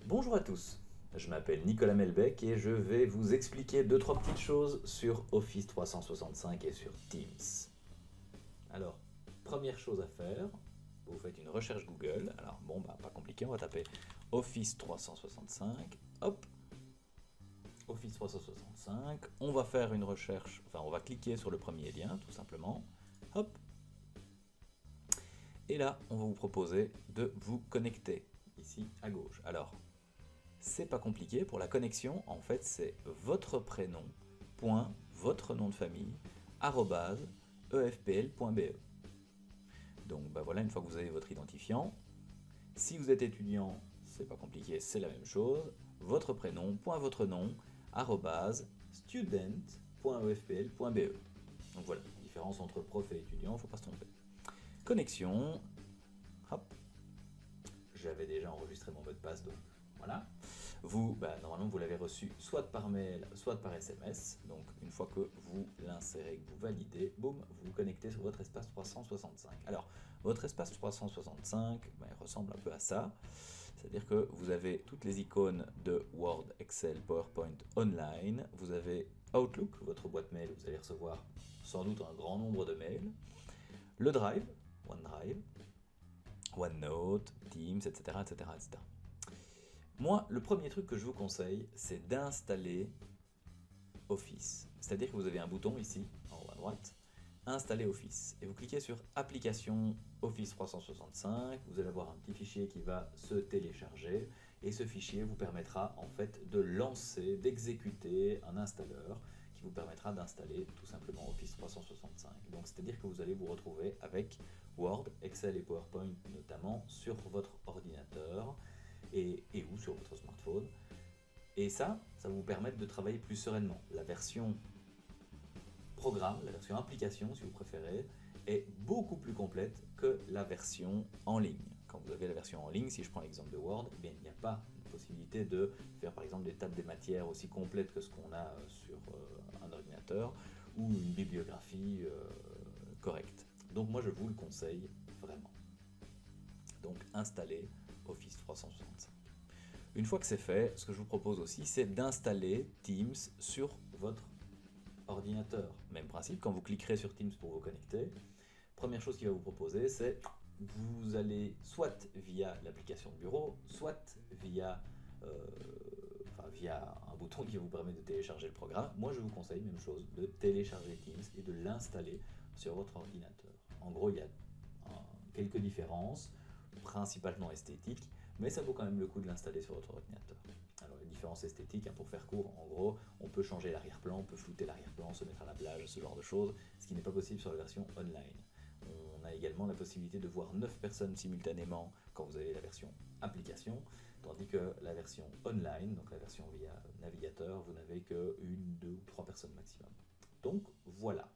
Bonjour à tous, je m'appelle Nicolas Melbec et je vais vous expliquer deux trois petites choses sur Office 365 et sur Teams. Alors, première chose à faire, vous faites une recherche Google. Alors bon, pas compliqué, on va taper Office 365, hop, Office 365, on va faire une recherche, enfin on va cliquer sur le premier lien tout simplement, hop, et là on va vous proposer de vous connecter ici à gauche. Alors, c'est pas compliqué, pour la connexion, en fait, c'est votre prénom, point, votre nom de famille, arrobase, efpl.be. Donc voilà, une fois que vous avez votre identifiant, si vous êtes étudiant, c'est pas compliqué, c'est la même chose, votre prénom, point votre nom, arrobase, student.efpl.be. Donc voilà, différence entre prof et étudiant, faut pas se tromper. Connexion, hop, j'avais déjà enregistré mon mot de passe, donc voilà. Vous, normalement, vous l'avez reçu soit par mail, soit par SMS. Donc, une fois que vous l'insérez, que vous validez, boum, vous vous connectez sur votre espace 365. Alors, votre espace 365, il ressemble un peu à ça. C'est-à-dire que vous avez toutes les icônes de Word, Excel, PowerPoint online. Vous avez Outlook, votre boîte mail, vous allez recevoir sans doute un grand nombre de mails. Le Drive, OneDrive, OneNote, Teams, etc., etc., etc. Moi, le premier truc que je vous conseille, c'est d'installer Office. C'est-à-dire que vous avez un bouton ici, en haut à droite, Installer Office. Et vous cliquez sur Application Office 365, vous allez avoir un petit fichier qui va se télécharger, et ce fichier vous permettra en fait de lancer, d'exécuter un installeur qui vous permettra d'installer tout simplement Office 365. Donc c'est-à-dire que vous allez vous retrouver avec Word, Excel et PowerPoint notamment sur votre ordinateur, et ou sur votre smartphone. Et ça va vous permettre de travailler plus sereinement. La version programme, la version application si vous préférez, est beaucoup plus complète que la version en ligne. Quand vous avez la version en ligne, si je prends l'exemple de Word, eh bien, il n'y a pas de possibilité de faire par exemple des tables des matières aussi complètes que ce qu'on a sur un ordinateur, ou une bibliographie correcte. Donc moi je vous le conseille vraiment. Donc installez Office 365. Une fois que c'est fait, ce que je vous propose aussi, c'est d'installer Teams sur votre ordinateur. Même principe, quand vous cliquerez sur Teams pour vous connecter, première chose qu'il va vous proposer, c'est vous allez soit via l'application de bureau, soit euh, via un bouton qui vous permet de télécharger le programme. Moi, je vous conseille, même chose, de télécharger Teams et de l'installer sur votre ordinateur. En gros, il y a quelques différences, principalement esthétiques, mais ça vaut quand même le coup de l'installer sur votre ordinateur. Alors les différences esthétiques, pour faire court, en gros, on peut changer l'arrière-plan, on peut flouter l'arrière-plan, se mettre à la plage, ce genre de choses, ce qui n'est pas possible sur la version online. On a également la possibilité de voir 9 personnes simultanément quand vous avez la version application, tandis que la version online, donc la version via navigateur, vous n'avez que une, deux ou trois personnes maximum. Donc voilà.